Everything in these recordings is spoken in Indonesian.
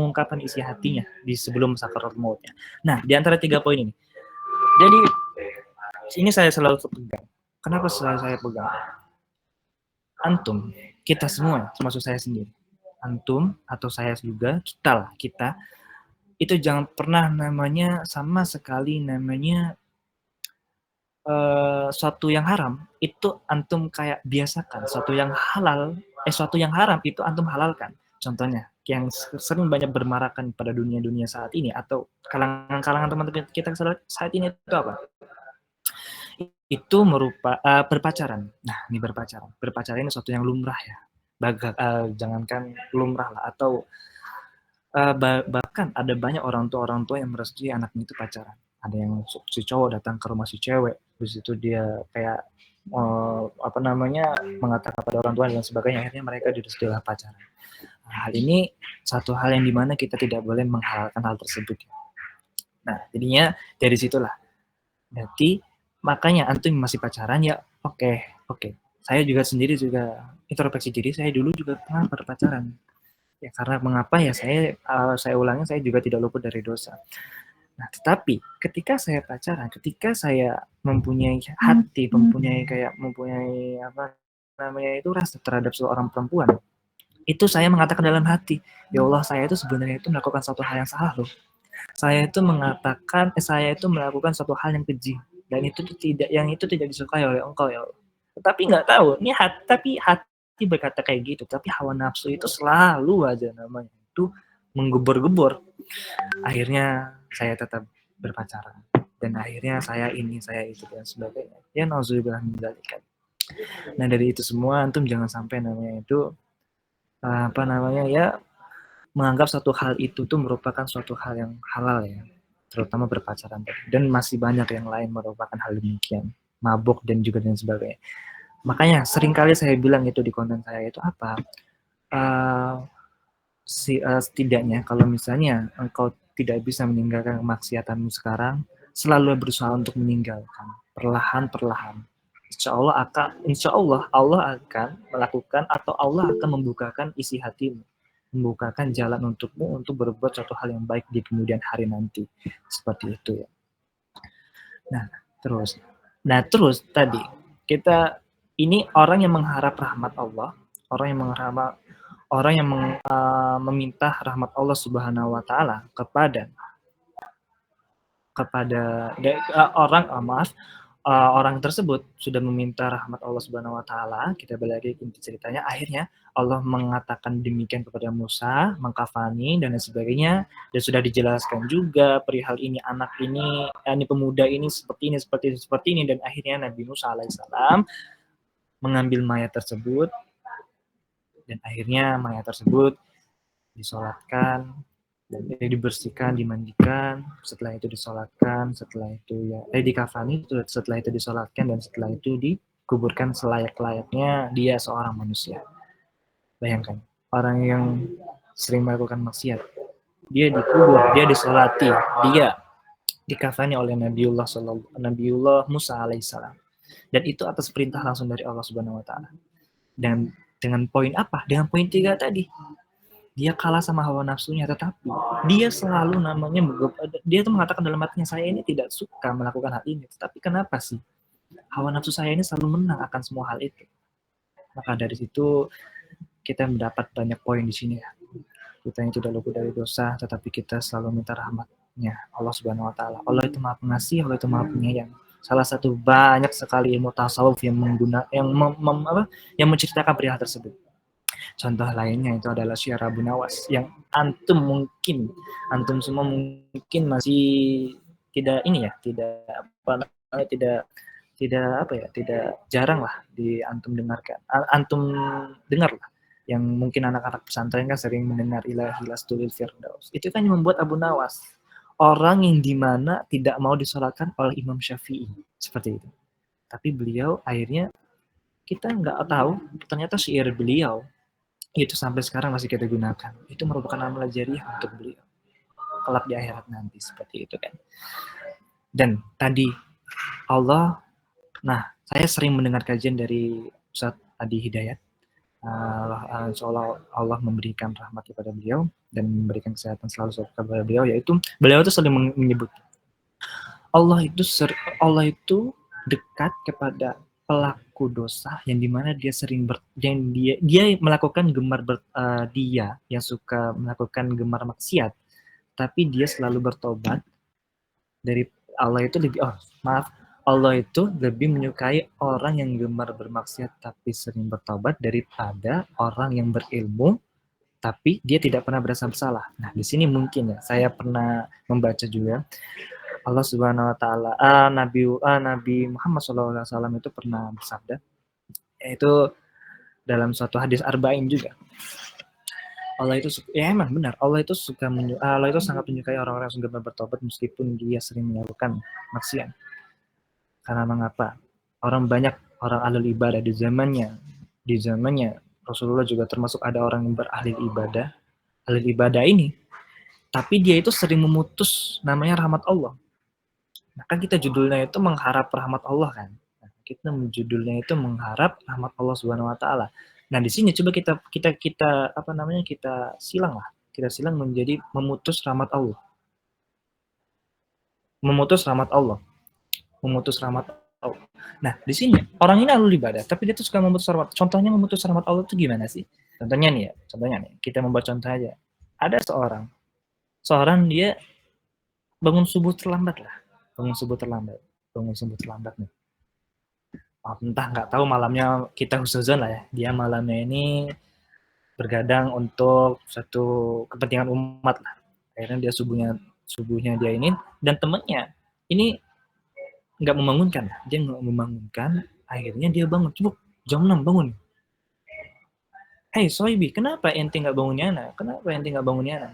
mengungkapkan isi hatinya di sebelum sakaratul mautnya. Nah, di antara 3 poin ini. Jadi ini saya selalu pegang. Kenapa saya pegang? Antum, kita semua, termasuk saya sendiri. Antum atau saya juga, kita itu jangan pernah namanya sama sekali namanya suatu yang haram itu antum kayak biasakan, suatu yang haram itu antum halalkan. Contohnya yang sering banyak bermarakan pada dunia saat ini atau kalangan teman-teman kita saat ini itu apa? Itu berpacaran. Nah, ini berpacaran. Berpacaran ini sesuatu yang lumrah ya. Jangankan lumrah lah atau bahkan ada banyak orang tua yang merestui anaknya itu pacaran. Ada yang si cowok datang ke rumah si cewek, terus itu dia kayak mengatakan pada orang tua dan sebagainya, akhirnya mereka sudah pacaran. Nah, hal ini satu hal yang dimana kita tidak boleh menghalalkan hal tersebut. Nah, jadinya dari situlah. Berarti makanya antum masih pacaran ya, oke. Saya juga sendiri juga introspeksi diri, saya dulu juga pernah berpacaran. Ya karena mengapa ya saya ulangi, saya juga tidak luput dari dosa. Nah, tetapi ketika saya pacaran, ketika saya mempunyai hati, mempunyai apa namanya itu rasa terhadap seorang perempuan, itu saya mengatakan dalam hati, ya Allah, saya itu sebenarnya itu melakukan suatu hal yang salah loh. Saya itu melakukan suatu hal yang keji dan itu tidak disukai oleh engkau ya Allah. Tetapi nggak tahu, tapi hati berkata kayak gitu, tapi hawa nafsu itu selalu aja namanya itu menggebor-gebor. Akhirnya saya tetap berpacaran dan akhirnya saya ini, saya itu dan sebagainya. Ya nauzubillah min dzalik. Nah, dari itu semua antum jangan sampai namanya itu menganggap suatu hal itu tuh merupakan suatu hal yang halal ya, terutama berpacaran tadi. Dan masih banyak yang lain merupakan hal demikian, mabuk dan juga dan sebagainya. Makanya seringkali saya bilang itu di konten saya itu apa? Setidaknya kalau misalnya engkau tidak bisa meninggalkan kemaksiatanmu sekarang, selalu berusaha untuk meninggalkan perlahan-perlahan. Insya Allah Allah akan melakukan atau Allah akan membukakan isi hatimu, membukakan jalan untukmu untuk berbuat suatu hal yang baik di kemudian hari nanti. Seperti itu ya. Nah terus tadi kita ini orang yang mengharap rahmat Allah, orang yang meminta rahmat Allah Subhanahu wa taala kepada orang tersebut sudah meminta rahmat Allah Subhanahu wa taala, kita balik lagi inti ceritanya, akhirnya Allah mengatakan demikian kepada Musa, mengkafani dan lain sebagainya, dan sudah dijelaskan juga perihal ini anak ini pemuda ini seperti ini dan akhirnya Nabi Musa alaihissalam mengambil mayat tersebut dan akhirnya mayat tersebut disolatkan, dan dibersihkan, dimandikan, setelah itu disolatkan, setelah itu dikafani, setelah itu disolatkan, dan setelah itu dikuburkan selayak-layaknya dia seorang manusia. Bayangkan, orang yang sering melakukan maksiat, dia dikubur, dia disolati, dia dikafani oleh Nabiullah Musa alaihissalam, dan itu atas perintah langsung dari Allah Subhanahu wa taala. Dan dengan poin apa? Dengan poin 3 tadi. Dia kalah sama hawa nafsunya, tetapi dia selalu dia tuh mengatakan dalam hatinya, saya ini tidak suka melakukan hal ini, tetapi kenapa sih hawa nafsu saya ini selalu menang akan semua hal itu. Maka dari situ kita mendapat banyak poin di sini ya. Kita yang tidak luput dari dosa, tetapi kita selalu minta rahmatnya Allah Subhanahu wa taala. Allah itu Maha Pengasih, Allah itu Maha Penyayang. Salah satu banyak sekali ilmu tasawuf yang menceritakan perihal tersebut. Contoh lainnya itu adalah Syiar Abu Nawas yang antum semua mungkin masih tidak jarang lah antum dengar lah, yang mungkin anak-anak pesantren kan sering mendengar Ilahi Lastulil Firdaus. Itu kan yang membuat Abu Nawas orang yang dimana tidak mau disolatkan oleh Imam Syafi'i seperti itu. Tapi beliau akhirnya kita nggak tahu ternyata syair beliau itu sampai sekarang masih kita gunakan. Itu merupakan amal jariah untuk beliau kelak di akhirat nanti, seperti itu kan. Dan tadi saya sering mendengar kajian dari Ustaz Adi Hidayat. Insya Allah Allah memberikan rahmat kepada beliau dan memberikan kesehatan selalu kepada beliau, yaitu beliau itu sering menyebut Allah itu Allah itu dekat kepada pelaku dosa yang dimana dia sering yang dia melakukan dia yang suka melakukan gemar maksiat, tapi dia selalu bertobat dari Allah itu lebih maaf Allah itu lebih menyukai orang yang gemar bermaksiat tapi sering bertobat daripada orang yang berilmu tapi dia tidak pernah berasa bersalah. Nah, di sini mungkin ya saya pernah membaca juga Allah Subhanahu wa taala Nabi Muhammad SAW itu pernah bersabda, yaitu dalam suatu hadis arba'in juga. Allah itu ya emang benar, Allah itu sangat menyukai orang-orang yang gemar bertobat meskipun dia sering melakukan maksiat. Karena mengapa? Orang ahli ibadah di zamannya Rasulullah juga termasuk ada orang yang berahli ibadah. Ahli ibadah ini, tapi dia itu sering memutus namanya rahmat Allah. Nah, kan kita judulnya itu mengharap rahmat Allah kan. Nah, kita judulnya itu mengharap rahmat Allah Subhanahu wa taala. Nah, di sini coba kita apa namanya? Kita silang lah. Kita silang menjadi memutus rahmat Allah. Memutus rahmat Allah. Memutus rahmat Allah. Nah, di sini orang ini ahli ibadah, tapi dia tuh suka memutus rahmat. Contohnya memutus rahmat Allah itu gimana sih? Contohnya nih, kita membuat contoh aja. Ada seorang dia bangun subuh terlambat lah. Bangun subuh terlambat nih. Entah nggak tahu malamnya kita husnuzon lah ya. Dia malamnya ini bergadang untuk satu kepentingan umat lah. Akhirnya dia subuhnya dia ini dan temennya ini nggak membangunkan. Dia nggak membangunkan. Akhirnya dia bangun. Coba jam 6 bangun. Hey Soibi, kenapa ente nggak bangunnya anak? Kenapa ente nggak bangunnya anak?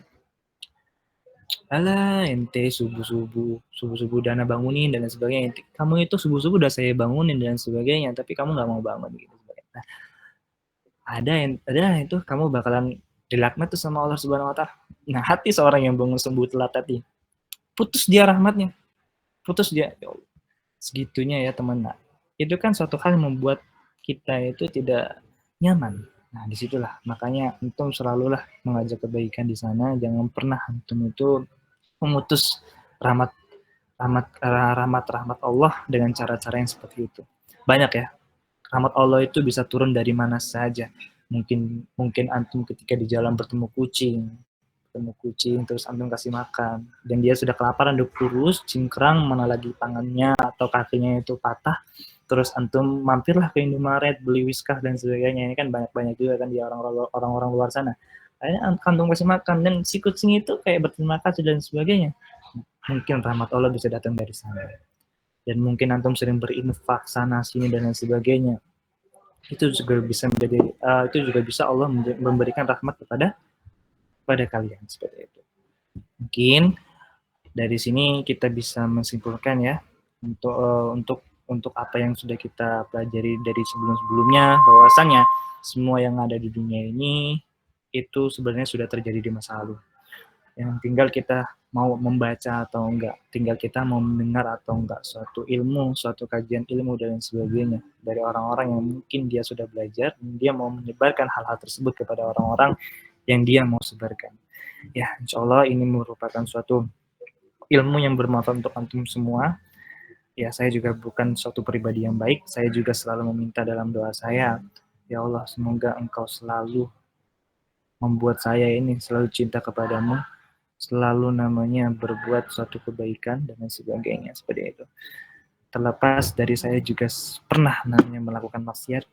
Alah, ente subuh-subuh dana bangunin dan sebagainya. Kamu itu subuh-subuh udah saya bangunin dan sebagainya, tapi kamu nggak mau bangun gitu. Nah, ada itu kamu bakalan dilaknat tuh sama Allah Subhanahu wa taala. Nah, hati seorang yang bangun subuh telat tadi, putus dia rahmatnya. Putus dia. Ya Allah, segitunya ya teman. Nah, itu kan suatu hal yang membuat kita itu tidak nyaman. Nah, disitulah makanya antum selalulah mengajak kebaikan di sana. Jangan pernah antum itu memutus rahmat rahmat Allah dengan cara-cara yang seperti itu. Banyak ya. Rahmat Allah itu bisa turun dari mana saja. Mungkin antum ketika di jalan bertemu kucing terus antum kasih makan dan dia sudah kelaparan udah kurus cingkrang mana lagi tangannya atau kakinya itu patah terus antum mampirlah ke Indomaret beli Whiskas dan sebagainya. Ini kan banyak juga kan di orang-orang luar sana. Akhirnya antum kasih makan dan si kucing itu kayak berterima kasih dan sebagainya. Mungkin rahmat Allah bisa datang dari sana. Dan mungkin antum sering berinfak sana sini dan lain sebagainya. Itu juga bisa Allah memberikan rahmat kepada kalian seperti itu. Mungkin dari sini kita bisa menyimpulkan ya untuk apa yang sudah kita pelajari dari sebelum-sebelumnya, bahwasannya semua yang ada di dunia ini itu sebenarnya sudah terjadi di masa lalu. Yang tinggal kita mau membaca atau enggak, tinggal kita mau mendengar atau enggak suatu ilmu, suatu kajian ilmu dan sebagainya dari orang-orang yang mungkin dia sudah belajar, dia mau menyebarkan hal-hal tersebut kepada orang-orang yang dia mau sebarkan. Ya, insya Allah ini merupakan suatu ilmu yang bermanfaat untuk antum semua. Ya, saya juga bukan suatu pribadi yang baik, saya juga selalu meminta dalam doa saya, ya Allah, semoga engkau selalu membuat saya ini selalu cinta kepadamu, selalu namanya berbuat suatu kebaikan dan sebagainya seperti itu. Terlepas dari saya juga pernah namanya melakukan maksiat,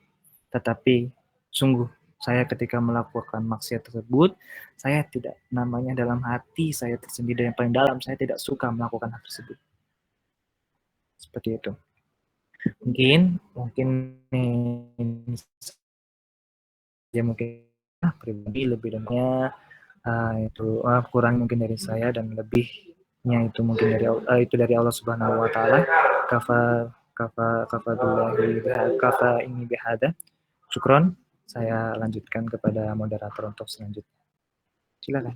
tetapi sungguh saya ketika melakukan maksiat tersebut, saya tidak namanya dalam hati saya tersendiri yang paling dalam, saya tidak suka melakukan hal tersebut. Seperti itu. Mungkin ya mungkin pribadi lebih dengannya itu kurang mungkin dari saya dan lebihnya itu mungkin dari Allah Subhanahu wa taala. Kafa kafa ini bihada. Syukron. Saya lanjutkan kepada moderator untuk selanjutnya. Silakan.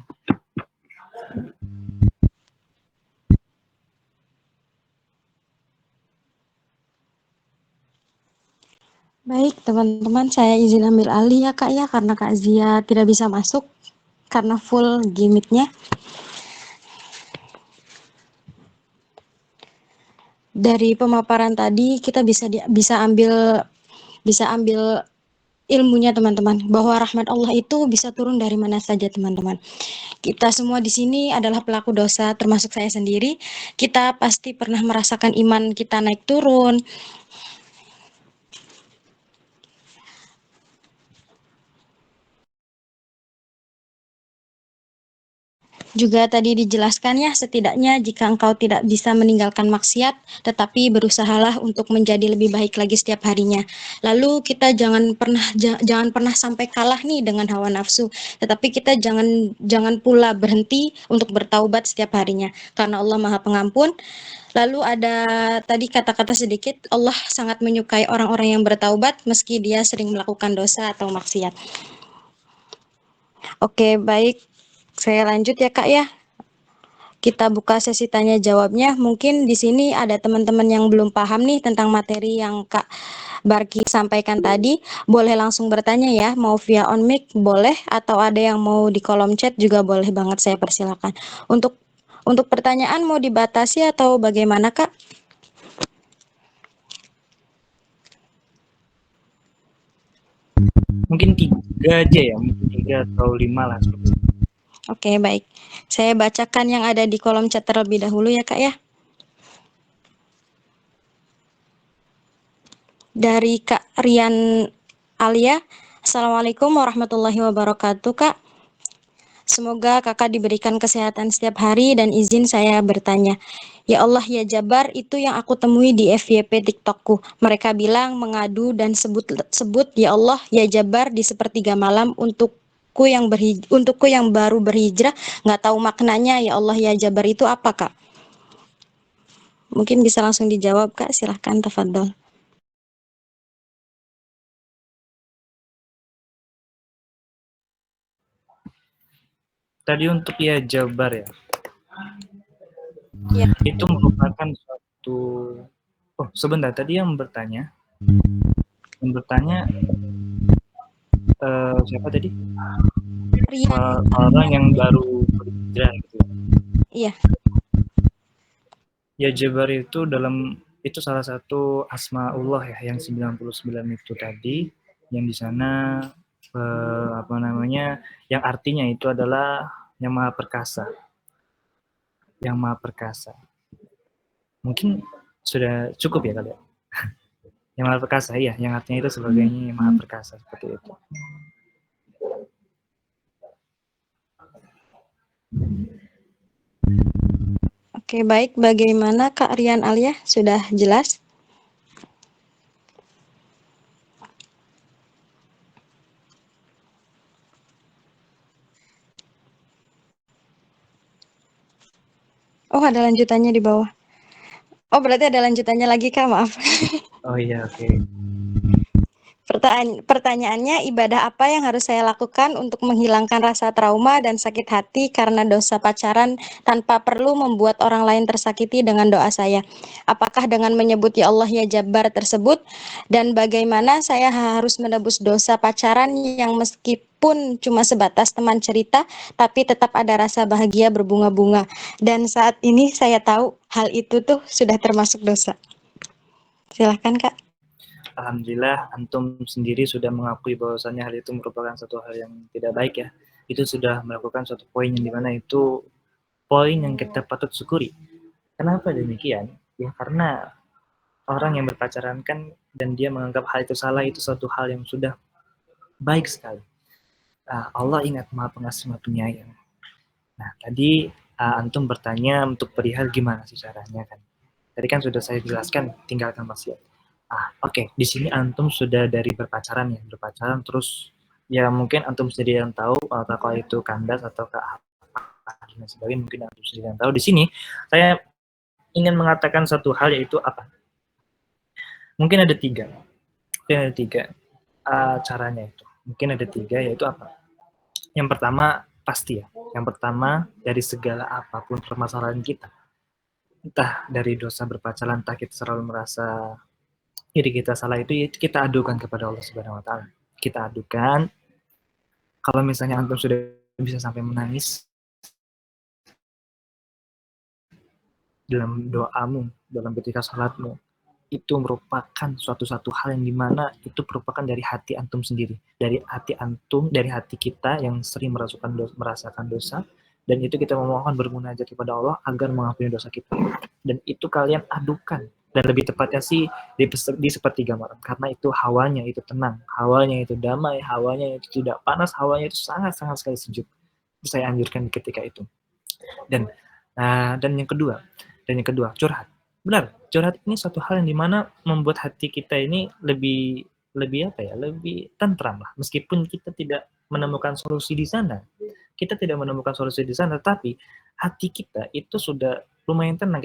Baik, teman-teman, saya izin ambil alih ya Kak ya, karena Kak Zia tidak bisa masuk karena full gimmicknya. Dari pemaparan tadi kita bisa ambil ilmunya teman-teman, bahwa rahmat Allah itu bisa turun dari mana saja teman-teman. Kita semua di sini adalah pelaku dosa, termasuk saya sendiri. Kita pasti pernah merasakan iman kita naik turun. Juga tadi dijelaskan ya, setidaknya jika engkau tidak bisa meninggalkan maksiat, tetapi berusahalah untuk menjadi lebih baik lagi setiap harinya. Lalu kita jangan pernah sampai kalah nih dengan hawa nafsu, tetapi kita jangan pula berhenti untuk bertaubat setiap harinya, karena Allah Maha Pengampun. Lalu ada tadi kata-kata sedikit, Allah sangat menyukai orang-orang yang bertaubat meski dia sering melakukan dosa atau maksiat. Oke, baik. Saya lanjut ya Kak ya. Kita buka sesi tanya jawabnya. Mungkin di sini ada teman-teman yang belum paham nih tentang materi yang Kak Barki sampaikan tadi. Boleh langsung bertanya ya, mau via on mic boleh, atau ada yang mau di kolom chat juga boleh banget, saya persilakan. Untuk pertanyaan mau dibatasi atau bagaimana Kak? Mungkin 3 aja ya, mungkin 3 atau 5 lah. Oke, baik. Saya bacakan yang ada di kolom chat terlebih dahulu ya Kak ya. Dari Kak Rian Alia. Assalamualaikum warahmatullahi wabarakatuh Kak. Semoga kakak diberikan kesehatan setiap hari dan izin saya bertanya. Ya Allah ya Jabar, itu yang aku temui di FYP TikTokku. Mereka bilang mengadu dan sebut ya Allah ya Jabar di sepertiga malam untukku yang baru berhijrah, nggak tahu maknanya ya Allah ya Jabar itu apa Kak? Mungkin bisa langsung dijawab Kak, silahkan tafadhol. Tadi untuk ya Jabar ya, Ya, itu merupakan suatu, oh sebentar, tadi yang bertanya siapa tadi? Rian, Orang yang baru berhijrah gitu. iya. Ya Jabar itu salah satu asmaullah ya, yang 99 itu tadi, yang di sana apa namanya, yang artinya itu adalah yang maha perkasa, yang maha perkasa. Mungkin sudah cukup ya kali ya. Yang maha perkasa ya, yang artinya itu sebagai yang maha perkasa seperti itu. Oke, baik. Bagaimana Kak Rian Alia? Sudah jelas? Oh, ada lanjutannya di bawah. Oh, berarti ada lanjutannya lagi Kak, maaf. Oh iya, oke. Pertanyaannya, ibadah apa yang harus saya lakukan untuk menghilangkan rasa trauma dan sakit hati karena dosa pacaran tanpa perlu membuat orang lain tersakiti dengan doa saya? Apakah dengan menyebut ya Allah ya Jabbar tersebut? Dan bagaimana saya harus menebus dosa pacaran yang meskipun cuma sebatas teman cerita, tapi tetap ada rasa bahagia berbunga-bunga. Dan saat ini saya tahu hal itu tuh sudah termasuk dosa. Silahkan Kak. Alhamdulillah antum sendiri sudah mengakui bahwasannya hal itu merupakan satu hal yang tidak baik ya. Itu sudah melakukan suatu poin yang dimana itu poin yang kita patut syukuri. Kenapa demikian? Ya karena orang yang berpacaran kan dan dia menganggap hal itu salah, itu suatu hal yang sudah baik sekali. Allah ingat maha pengasih maha penyayang. Nah tadi antum bertanya untuk perihal gimana sih caranya kan. Tadi kan sudah saya jelaskan, tinggalkan maksiat. Oke. Di sini antum sudah dari berpacaran terus ya mungkin antum sendiri yang tahu apakah itu kandas atau ke dan sebagainya, mungkin antum sendiri yang tahu. Di sini saya ingin mengatakan satu hal, yaitu apa? Mungkin ada tiga. Mungkin ada tiga caranya itu. Mungkin ada tiga, yaitu apa? Yang pertama pasti ya. Yang pertama, dari segala apapun permasalahan kita, entah dari dosa berpacaran, entah kita selalu merasa Jadi kita salah itu ya kita adukan kepada Allah Subhanahu wa taala. Kita adukan, kalau misalnya antum sudah bisa sampai menangis dalam doamu, dalam ketika salatmu, itu merupakan suatu hal yang dimana itu merupakan dari hati antum sendiri, dari hati antum, dari hati kita yang sering merasakan dosa, dan itu kita memohon bermunajat kepada Allah agar mengampuni dosa kita. Dan itu kalian adukan, dan lebih tepatnya sih di sepertiga malam, karena itu hawanya itu tenang, hawanya itu damai, hawanya itu tidak panas, hawanya itu sangat-sangat sekali sejuk. Saya anjurkan ketika itu. Dan dan yang kedua, curhat. Benar, curhat ini suatu hal yang dimana membuat hati kita ini lebih lebih apa ya, lebih tentram lah. Meskipun kita tidak menemukan solusi di sana, kita tidak menemukan solusi di sana, tapi hati kita itu sudah lumayan tenang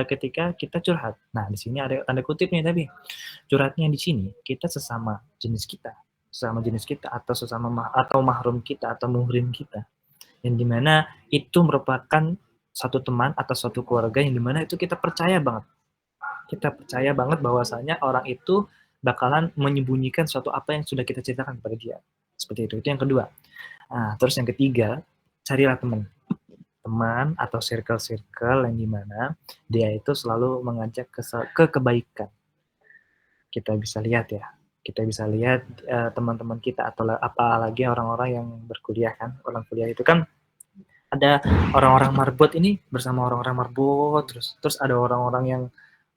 ketika kita curhat. Nah, di sini ada tanda kutipnya, tapi curhatnya di sini kita sesama jenis kita atau mahrum kita atau muhrim kita, yang dimana itu merupakan satu teman atau suatu keluarga yang dimana itu kita percaya banget bahwasanya orang itu bakalan menyembunyikan suatu apa yang sudah kita ceritakan kepada dia, seperti itu yang kedua. Nah, terus yang ketiga, carilah teman atau circle-circle yang dimana dia itu selalu mengajak ke kebaikan. Kita bisa lihat ya, teman-teman kita atau apalagi orang-orang yang berkuliah kan, orang kuliah itu kan ada orang-orang marbot ini bersama orang-orang marbot, terus ada orang-orang yang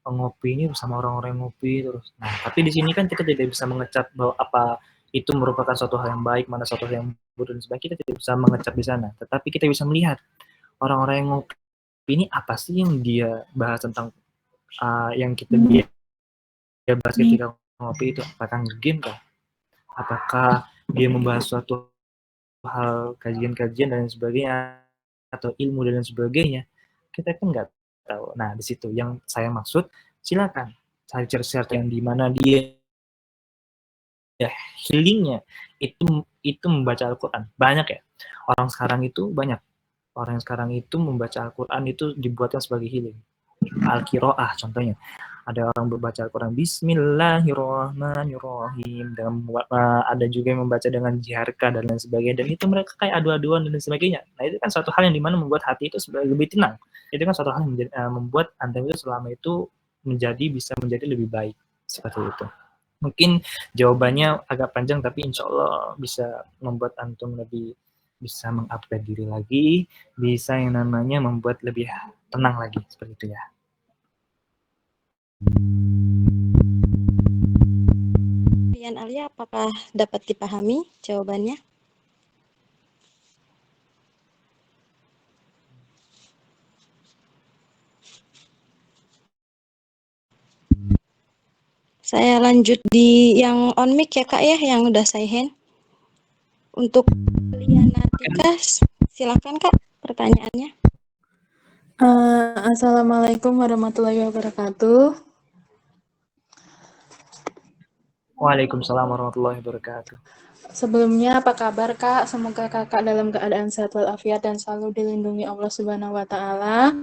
ngopi ini bersama orang-orang yang ngopi terus. Nah, tapi di sini kan kita tidak bisa mengecap bahwa apa itu merupakan suatu hal yang baik, mana suatu hal yang buruk dan sebagainya, kita tidak bisa mengecap di sana. Tetapi kita bisa melihat orang-orang yang ngopi ini apa sih yang dia bahas tentang yang dia bahas ketika ngopi itu, apakah game kah? Apakah dia membahas suatu hal kajian-kajian dan sebagainya atau ilmu dan sebagainya, kita kan nggak tahu. Nah, di situ yang saya maksud, silakan cari cerita yang di mana dia ya healingnya itu membaca Al-Quran. Banyak ya orang sekarang itu banyak orang yang sekarang itu membaca Al-Quran itu dibuatkan sebagai healing. Al-Qiraah contohnya. Ada orang membaca Al-Quran Bismillahirrahmanirrahim, dan ada juga yang membaca dengan jiharka dan lain sebagainya, dan itu mereka kayak adu-aduan dan lain sebagainya. Nah, itu kan suatu hal yang dimana membuat hati itu lebih tenang. Itu kan suatu hal yang membuat Anda itu selama itu bisa menjadi lebih baik, seperti itu. Mungkin jawabannya agak panjang, tapi insya Allah bisa membuat antum lebih bisa mengupgrade diri lagi, bisa yang namanya membuat lebih tenang lagi, seperti itu ya. Rian Alia, apakah dapat dipahami jawabannya? Saya lanjut di yang on mic ya Kak ya, yang udah saya hand. Untuk Liana Tika, silakan Kak pertanyaannya. Assalamualaikum warahmatullahi wabarakatuh. Waalaikumsalam warahmatullahi wabarakatuh. Sebelumnya apa kabar Kak? Semoga Kakak dalam keadaan sehat walafiat dan selalu dilindungi Allah Subhanahu wa taala.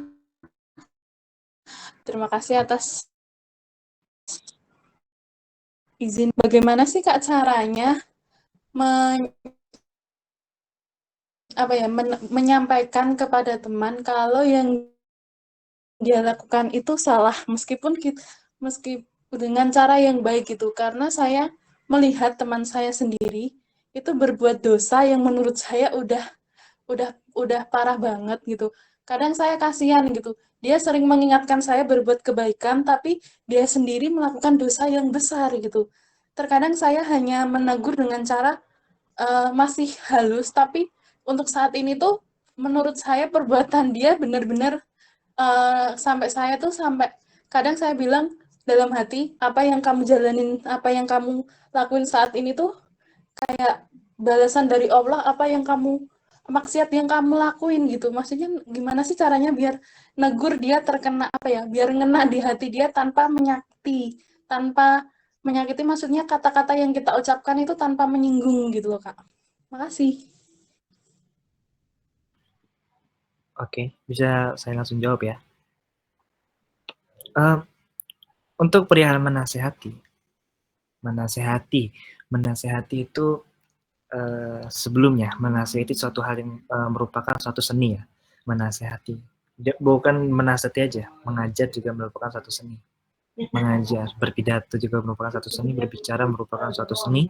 Terima kasih atas izin. Bagaimana sih Kak caranya menyampaikan kepada teman kalau yang dia lakukan itu salah, meskipun dengan cara yang baik gitu, karena saya melihat teman saya sendiri itu berbuat dosa yang menurut saya udah parah banget gitu. Kadang saya kasihan gitu, dia sering mengingatkan saya berbuat kebaikan tapi dia sendiri melakukan dosa yang besar gitu. Terkadang saya hanya menegur dengan cara masih halus, tapi untuk saat ini tuh menurut saya perbuatan dia benar-benar sampai saya tuh sampai kadang saya bilang dalam hati, apa yang kamu jalanin, apa yang kamu lakuin saat ini tuh kayak balasan dari Allah, apa yang kamu maksiat yang kamu lakuin gitu. Maksudnya gimana sih caranya biar negur dia terkena apa ya, biar ngena di hati dia tanpa menyakiti, maksudnya kata-kata yang kita ucapkan itu tanpa menyinggung gitu loh Kak. Makasih. Oke, bisa saya langsung jawab ya. Uh, Untuk perihal menasehati itu sebelumnya menasehati suatu hal yang merupakan suatu seni ya. Menasehati bukan menasehati aja, mengajar juga merupakan suatu seni. Mengajar, berpidato juga merupakan satu seni, berbicara merupakan suatu seni,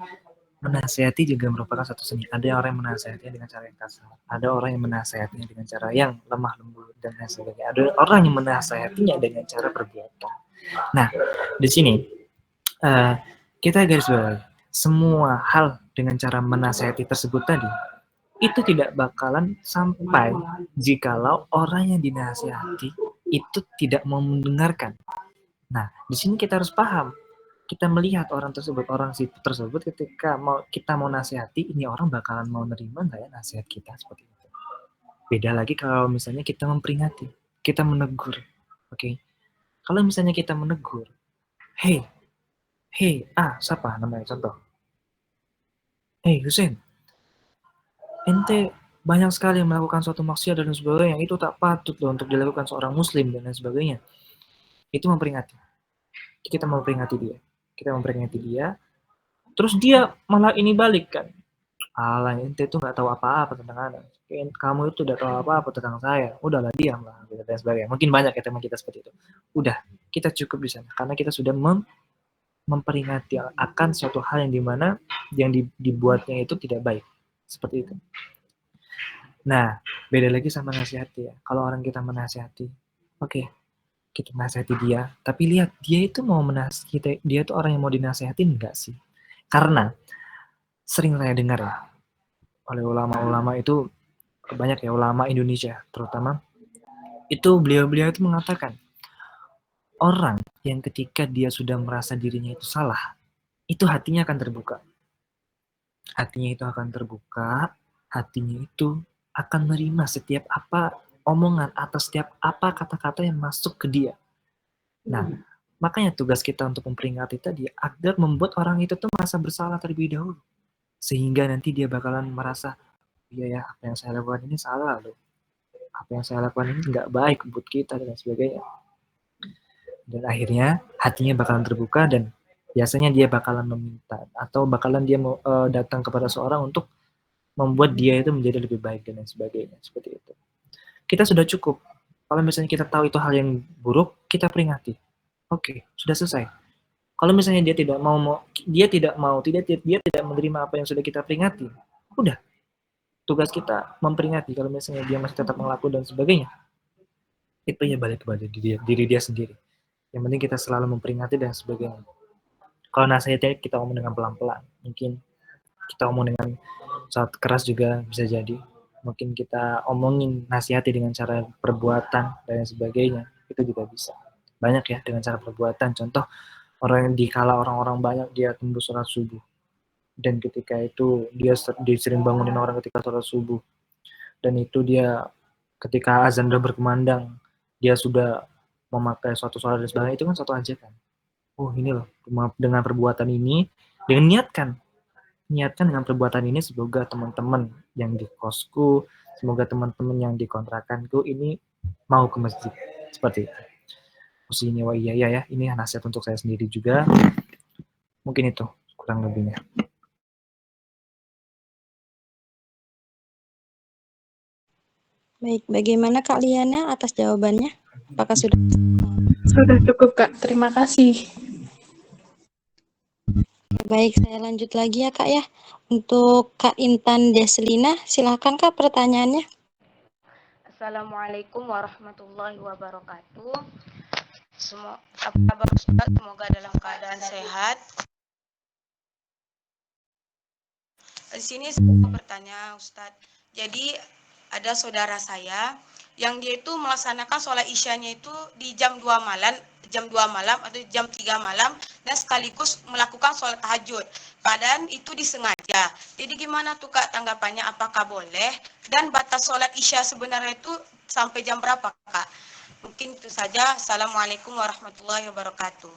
menasehati juga merupakan satu seni. Ada orang yang menasehatinya dengan cara yang kasar, ada orang yang menasehatinya dengan cara yang lemah lembut dan lain sebagainya. Ada orang yang menasehatinya dengan cara perbuatan. Nah, di sini kita garis bawahi semua hal dengan cara menasehati tersebut tadi itu tidak bakalan sampai jikalau orang yang dinasehati itu tidak mau mendengarkan. Nah, di sini kita harus paham. Kita melihat orang tersebut ketika kita mau nasihati, ini orang bakalan mau nerima nggak ya nasihat kita seperti itu. Beda lagi kalau misalnya kita memperingati, kita menegur. Oke. Kalau misalnya kita menegur, hey, siapa namanya contoh? Hey, Hussein, ente banyak sekali melakukan suatu maksiat dan sebagainya, itu tak patut loh untuk dilakukan seorang muslim dan lain sebagainya. Itu memperingati. Kita memperingati dia, terus dia malah ini balik kan. Alah, ente itu nggak tahu apa-apa tentang anak. Kamu itu udah tahu apa-apa tentang saya. Udahlah, diam lah, dan sebagainya. Mungkin banyak ya teman kita seperti itu. Udah, kita cukup di sana. Karena kita sudah memperingati akan suatu hal yang dimana yang dibuatnya itu tidak baik. Seperti itu. Nah, beda lagi sama nasihati ya. Kalau orang kita menasihati, oke, kita nasihati dia, tapi lihat dia itu mau menasihati, dia itu orang yang mau dinasehatin enggak sih? Karena sering saya dengar ya, oleh ulama-ulama itu, banyak ya ulama Indonesia terutama, itu beliau-beliau itu mengatakan, orang yang ketika dia sudah merasa dirinya itu salah, itu hatinya akan terbuka. Hatinya itu akan terbuka, hatinya itu akan menerima setiap apa omongan atau setiap apa kata-kata yang masuk ke dia. Nah, makanya tugas kita untuk memperingati tadi agar membuat orang itu tuh merasa bersalah terlebih dahulu. Sehingga nanti dia bakalan merasa, iya ya, apa yang saya lakukan ini salah loh. Apa yang saya lakukan ini nggak baik buat kita dan sebagainya. Dan akhirnya hatinya bakalan terbuka dan biasanya dia bakalan meminta atau bakalan dia mau datang kepada seorang untuk membuat dia itu menjadi lebih baik dan lain sebagainya. Seperti itu. Kita sudah cukup. Kalau misalnya kita tahu itu hal yang buruk, kita peringati. Oke, sudah selesai. Kalau misalnya dia tidak menerima apa yang sudah kita peringati, udah, tugas kita memperingati. Kalau misalnya dia masih tetap melakukan dan sebagainya, itu ya balik kepada diri dia sendiri. Yang penting kita selalu memperingati dan sebagainya. Kalau nasihatnya kita omong dengan pelan-pelan, mungkin kita omong dengan sangat keras juga bisa jadi. Mungkin kita omongin nasihati dengan cara perbuatan dan sebagainya, itu juga bisa. Banyak ya dengan cara perbuatan. Contoh, orang yang dikala orang-orang banyak dia tembus sholat subuh. Dan ketika itu dia sering bangunin orang ketika sholat subuh. Dan itu dia ketika azan udah berkumandang, dia sudah memakai suatu sholat dan sebagainya, itu kan suatu ajakan. Oh ini loh, dengan perbuatan ini, dengan niatkan dengan perbuatan ini semoga teman-teman yang di kosku, semoga teman-teman yang di kontrakanku ini mau ke masjid. Seperti itu. Ini wah iya ya, ini nasihat untuk saya sendiri juga. Mungkin itu kurang lebihnya. Baik, bagaimana Kak Liana atas jawabannya? Apakah sudah? Sudah cukup, Kak. Terima kasih. Baik, saya lanjut lagi ya Kak ya. Untuk Kak Intan Deslina, silakan Kak pertanyaannya. Assalamualaikum warahmatullahi wabarakatuh. Apa kabar Ustaz? Semoga dalam keadaan sehat. Di sini saya mau bertanya Ustaz. Jadi ada saudara saya yang dia itu melaksanakan sholat isyanya itu di jam 2 malam atau jam 3 malam dan sekaligus melakukan sholat tahajud. Padahal itu disengaja. Jadi gimana tuh Kak tanggapannya, apakah boleh? Dan batas sholat isya sebenarnya itu sampai jam berapa Kak? Mungkin itu saja. Assalamualaikum warahmatullahi wabarakatuh.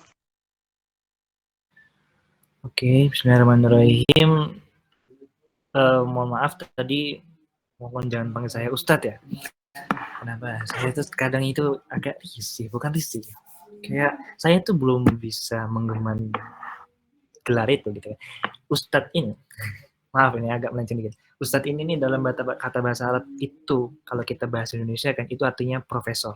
Oke, bismillahirrahmanirrahim. Mohon maaf tadi, mohon jangan panggil saya Ustadz ya. Kenapa? Saya itu kadang itu agak risih, bukan risih. Kayak saya tuh belum bisa menggemari gelar itu gitu ya. Ustadz ini, maaf ini agak melenceng dikit. Ustadz ini nih dalam kata bahasa Arab itu, kalau kita bahasa Indonesia kan itu artinya profesor.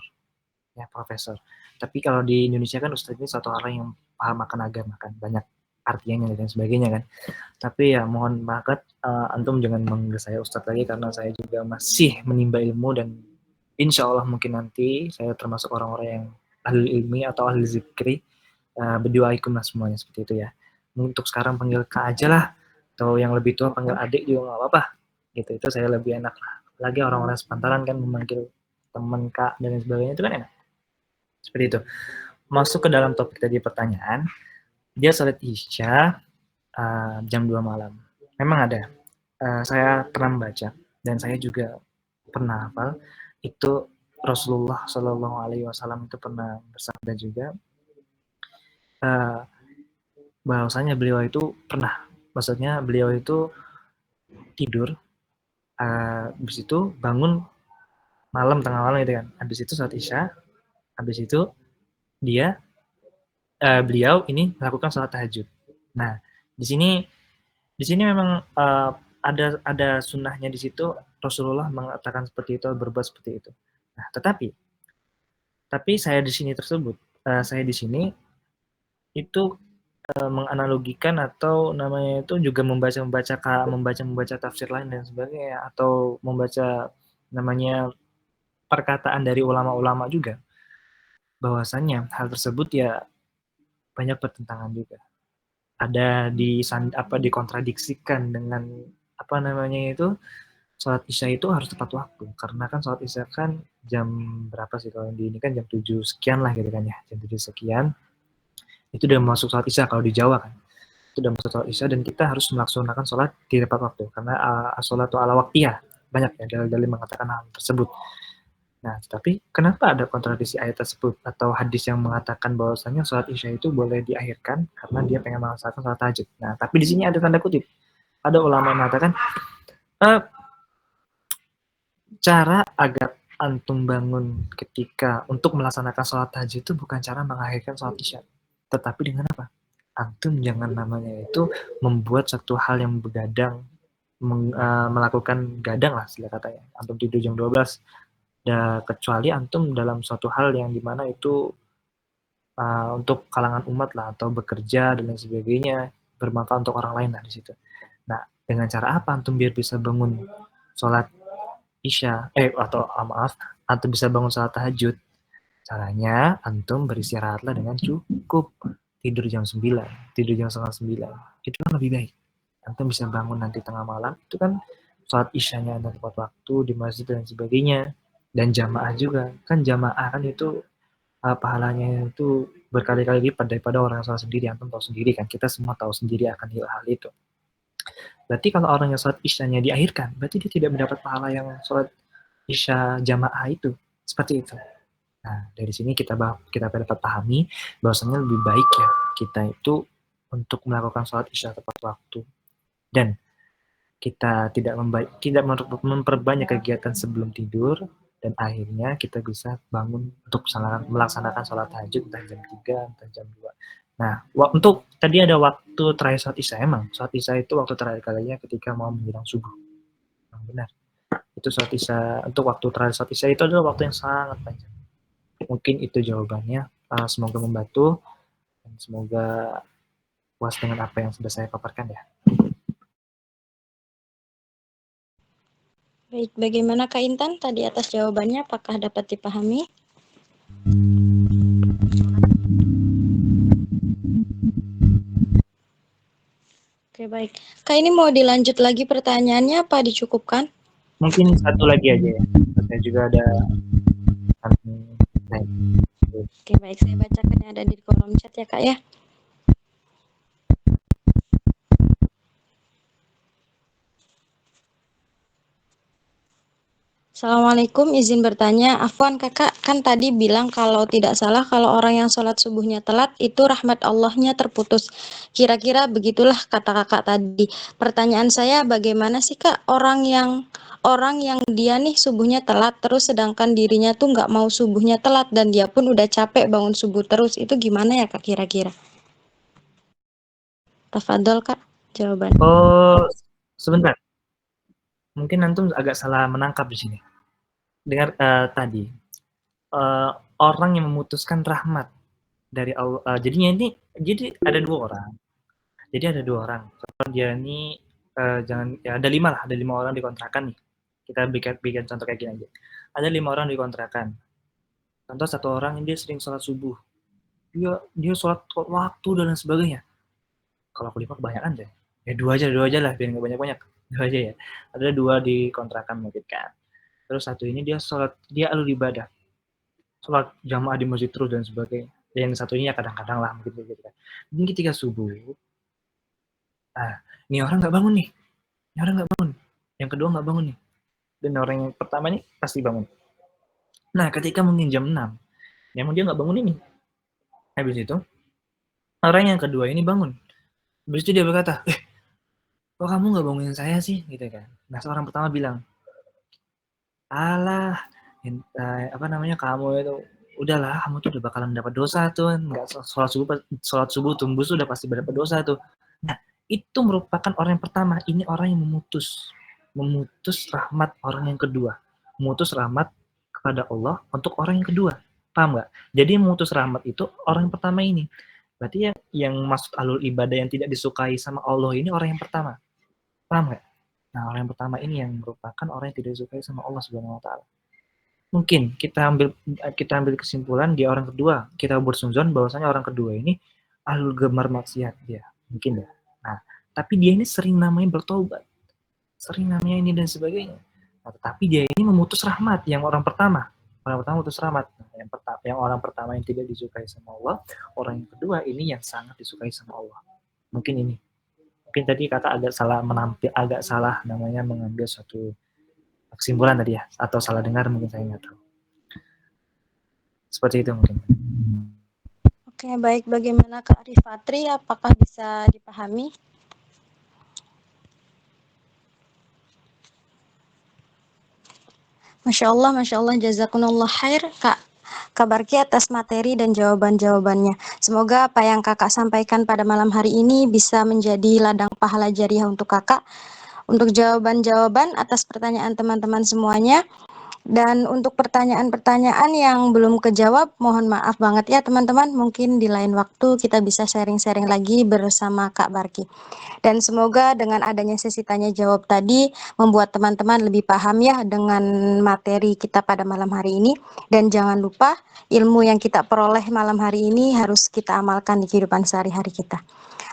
Ya, profesor. Tapi kalau di Indonesia kan ustadz ini satu orang yang paham akan agama kan, banyak artinya dan sebagainya kan. Tapi ya mohon banget antum jangan manggil saya ustadz lagi karena saya juga masih menimba ilmu dan insya Allah mungkin nanti saya termasuk orang-orang yang ahli ilmi atau ahli zikri. Berdoaikum lah semuanya seperti itu ya. Untuk sekarang panggil kak aja lah, atau yang lebih tua panggil adik juga nggak apa-apa. Gitu itu saya lebih enak lah. Lagi orang-orang sepantaran kan memanggil teman kak dan sebagainya itu kan enak. Seperti itu. Masuk ke dalam topik tadi pertanyaan, dia salat isya jam 2 malam. Memang ada. Saya pernah membaca dan saya juga pernah hafal itu Rasulullah Shallallahu Alaihi Wasallam itu pernah bersabda juga bahwasanya beliau itu pernah, maksudnya beliau itu tidur, habis itu bangun malam tengah malam gitu kan, habis itu saat isya, habis itu dia beliau ini melakukan sholat tahajud. Nah, di sini memang ada sunnahnya di situ Rasulullah mengatakan seperti itu, berbuat seperti itu. Nah, tapi saya di sini tersebut, saya di sini itu menganalogikan atau namanya itu juga membaca tafsir lain dan sebagainya atau membaca namanya perkataan dari ulama-ulama juga bahwasannya hal tersebut ya banyak pertentangan juga. Ada dikontradiksikan dengan apa namanya itu sholat isya itu harus tepat waktu karena kan sholat isya kan jam berapa sih kalau di ini kan jam 7 sekian lah gitu kan ya, jam 7 sekian itu udah masuk sholat isya kalau di Jawa kan itu udah masuk sholat isya dan kita harus melaksanakan sholat di tepat waktu karena sholat ala waktiyah banyak ya dalil-dalil mengatakan hal tersebut. Nah, tapi kenapa ada kontradiksi ayat tersebut atau hadis yang mengatakan bahwasanya sholat isya itu boleh diakhirkan karena dia pengen melaksanakan sholat tahajud. Nah, tapi di sini ada tanda kutip. Ada ulama yang mengatakan e, cara agar antum bangun ketika untuk melaksanakan sholat tahajud itu bukan cara mengakhirkan sholat isya, tetapi dengan apa? Antum jangan namanya itu membuat satu hal yang begadang, melakukan gadang lah istilah katanya. Antum tidur jam 12, kecuali antum dalam suatu hal yang dimana itu untuk kalangan umat lah atau bekerja dan lain sebagainya bermanfaat untuk orang lain lah di situ. Nah, dengan cara apa antum biar bisa bangun sholat isya atau maaf antum bisa bangun sholat tahajud? Caranya antum beristirahatlah dengan cukup, tidur jam 9, tidur jam setengah 9, itu kan lebih baik. Antum bisa bangun nanti tengah malam, itu kan sholat isyanya ada tepat waktu di masjid dan sebagainya. Dan jamaah juga, kan jamaah kan itu pahalanya itu berkali-kali lipat daripada orang yang sholat sendiri. Antum tahu sendiri kan, kita semua tahu sendiri akan hal itu. Berarti kalau orang yang sholat isyanya diakhirkan, berarti dia tidak mendapat pahala yang sholat isya jamaah itu. Seperti itu. Nah, dari sini kita dapat pahami bahwasanya lebih baik ya kita itu untuk melakukan sholat isya tepat waktu dan kita tidak memperbanyak kegiatan sebelum tidur dan akhirnya kita bisa bangun untuk melaksanakan sholat tahajud entah jam 3, entah jam 2. Nah, untuk tadi ada waktu terakhir sholat isya, emang sholat isya itu waktu terakhir kalinya ketika mau menjelang subuh. Yang benar. Itu sholat isya, untuk waktu terakhir sholat isya itu adalah waktu yang sangat panjang. Mungkin itu jawabannya. Semoga membantu dan semoga puas dengan apa yang sudah saya paparkan ya. Baik, bagaimana Kak Intan tadi atas jawabannya? Apakah dapat dipahami? Oke, baik. Kak, ini mau dilanjut lagi pertanyaannya apa dicukupkan? Mungkin satu lagi aja ya. Saya juga ada baik. Oke, baik. Saya bacakan yang ada di kolom chat ya, Kak ya. Assalamualaikum, izin bertanya. Afwan kakak, kan tadi bilang kalau tidak salah kalau orang yang sholat subuhnya telat itu rahmat Allahnya terputus. Kira-kira begitulah kata kakak tadi. Pertanyaan saya, bagaimana sih kak orang yang dia nih subuhnya telat terus sedangkan dirinya tuh nggak mau subuhnya telat dan dia pun udah capek bangun subuh terus, itu gimana ya kak kira-kira? Tafadhol kak, jawaban. Oh, sebentar. Mungkin antum agak salah menangkap di sini. Dengar tadi orang yang memutuskan rahmat dari Allah. Jadinya ini, jadi ada dua orang. Jadi ada dua orang. Contoh dia ini jangan ya ada lima lah, ada 5 orang di kontrakan nih. Kita bikin contoh kayak gini aja. Ada 5 orang di kontrakan. Contoh satu orang ini dia sering sholat subuh. Dia sholat waktu dan lain sebagainya. Kalau aku lihat kebanyakan deh. Ya dua aja lah, biar nggak banyak-banyak. Dua aja ya. Ada dua di kontrakan mungkin kan. Terus satu ini dia sholat, dia alur ibadah. Sholat jamaah di masjid terus dan sebagainya. Dan yang satunya ya kadang-kadang lah mungkin gitu kan. Mungkin ketika subuh, ini orang nggak bangun nih. Ini orang nggak bangun. Yang kedua nggak bangun nih. Dan orang yang pertama nih pasti bangun. Nah, ketika mungkin jam 6, memang dia nggak bangun ini. Habis itu, orang yang kedua ini bangun. Habis itu dia berkata, kok kamu nggak bangunin saya sih? Gitu kan. Nah, seorang pertama bilang, alah, apa namanya, kamu itu, udahlah, kamu tuh udah bakalan dapat dosa tuh, nggak sholat subuh tembus udah pasti dapat dosa tuh. Nah, itu merupakan orang yang pertama. Ini orang yang memutus rahmat orang yang kedua, memutus rahmat kepada Allah untuk orang yang kedua. Paham nggak? Jadi memutus rahmat itu orang yang pertama ini. Berarti yang masuk alur ibadah yang tidak disukai sama Allah ini orang yang pertama. Paham nggak? Nah, orang yang pertama ini yang merupakan orang yang tidak disukai sama Allah Subhanahu wa taala. Mungkin kita ambil kesimpulan dia orang kedua, kita bersuzon bahwasanya orang kedua ini ahlu gemar maksiat dia. Mungkin ya. Nah, tapi dia ini sering namanya bertobat. Sering namanya ini dan sebagainya. Nah, tetapi dia ini memutus rahmat yang orang pertama. Orang pertama memutus rahmat. Yang orang pertama yang tidak disukai sama Allah, orang yang kedua ini yang sangat disukai sama Allah. Mungkin ini. Mungkin tadi kata agak salah namanya mengambil suatu kesimpulan tadi ya, atau salah dengar mungkin saya nggak tahu. Seperti itu mungkin. Oke, baik. Bagaimana Kak Rifatri? Apakah bisa dipahami? Masya Allah, jazakumullah khair, Kak Barki atas materi dan jawaban-jawabannya. Semoga apa yang kakak sampaikan pada malam hari ini bisa menjadi ladang pahala jariah untuk kakak. Untuk jawaban-jawaban atas pertanyaan teman-teman semuanya. Dan untuk pertanyaan-pertanyaan yang belum kejawab, mohon maaf banget ya teman-teman. Mungkin di lain waktu kita bisa sharing-sharing lagi bersama Kak Barki. Dan semoga dengan adanya sesi tanya jawab tadi membuat teman-teman lebih paham ya dengan materi kita pada malam hari ini. Dan jangan lupa ilmu yang kita peroleh malam hari ini harus kita amalkan di kehidupan sehari-hari kita.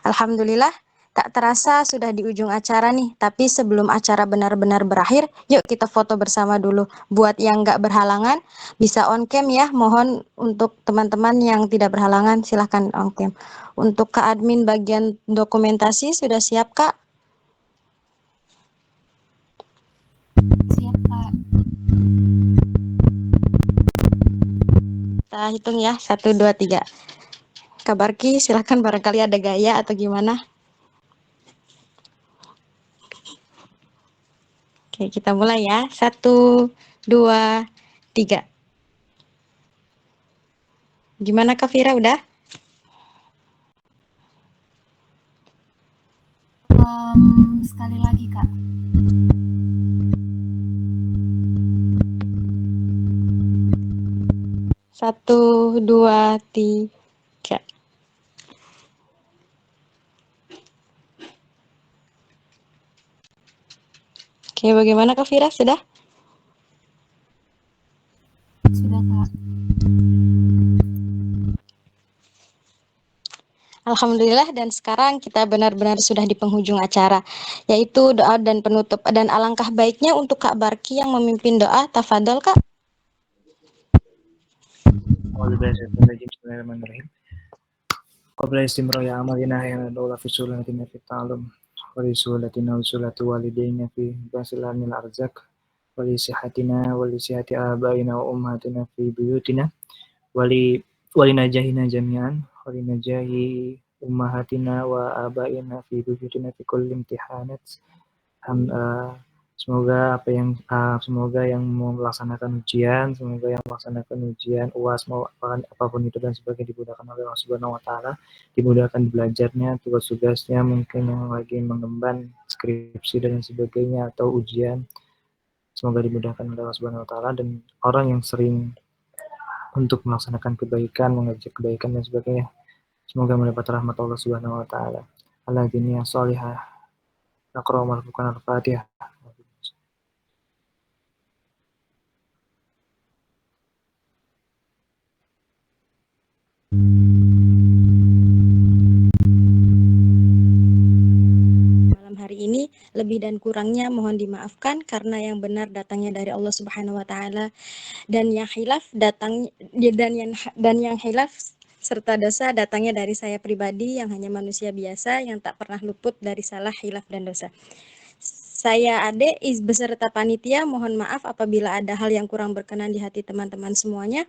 Alhamdulillah, tak terasa sudah di ujung acara nih. Tapi sebelum acara benar-benar berakhir, yuk kita foto bersama dulu. Buat yang nggak berhalangan, bisa on cam ya. Mohon untuk teman-teman yang tidak berhalangan, silahkan on cam. Untuk Kak Admin bagian dokumentasi, sudah siap Kak? Siap, Kak. Kita hitung ya, 1, 2, 3. Kak Barki, silahkan barangkali ada gaya atau gimana. Oke, kita mulai ya. 1, 2, 3. Gimana Kak Vira, udah? Sekali lagi, Kak. Satu, dua, tiga. Oke, bagaimana Kak Vira, sudah? Sudah, Kak. Alhamdulillah, dan sekarang kita benar-benar sudah di penghujung acara, yaitu doa dan penutup. Dan alangkah baiknya untuk Kak Barki yang memimpin doa. Tafadhol Kak. Bismillahirrahmanirrahim. Qabla istimra'i amalina ya dola fi sulatina fi ta'alum wa li sulatina wa sulati walidayna fi basilanil arzak ولصحتنا ولصحة آبائنا وأمهاتنا في بيوتنا ولنجاهنا جميعا ولنجاه أمهاتنا وآبائنا في بيوتنا في كل امتحانات. Semoga semoga yang melaksanakan ujian, UAS apapun itu dan sebagainya dimudahkan oleh Allah Subhanahu wa taala, dimudahkan belajarnya, tugas-tugasnya, mungkin yang lagi mengemban skripsi dan sebagainya atau ujian. Semoga dimudahkan oleh Allah Subhanahu wa taala, dan orang yang sering untuk melaksanakan kebaikan, mengajak kebaikan dan sebagainya, semoga mendapat rahmat Allah Subhanahu wa taala. Al-Ladina Sholihah. Naqra marfukan al-Fatihah. Malam hari ini lebih dan kurangnya mohon dimaafkan karena yang benar datangnya dari Allah Subhanahu wa taala, dan yang hilaf serta dosa datangnya dari saya pribadi yang hanya manusia biasa yang tak pernah luput dari salah, hilaf dan dosa. Saya Ade beserta panitia mohon maaf apabila ada hal yang kurang berkenan di hati teman-teman semuanya.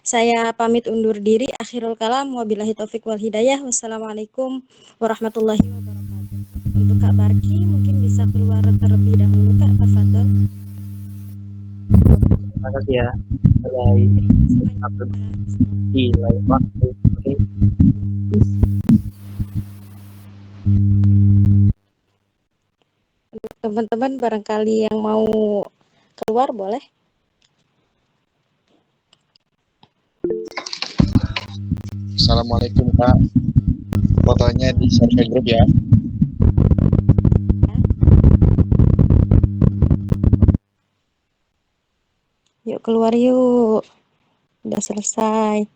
Saya pamit undur diri. Akhirul kalam, wabillahi taufik wal hidayah. Wassalamualaikum warahmatullahi wabarakatuh. Untuk Kak Barki mungkin bisa keluar terlebih dahulu, Kak. Tafadhol. Terima kasih ya. Di lain waktu. Untuk teman-teman barangkali yang mau keluar boleh. Assalamualaikum Kak. Fotonya di share grup ya. Yuk keluar yuk. Udah selesai.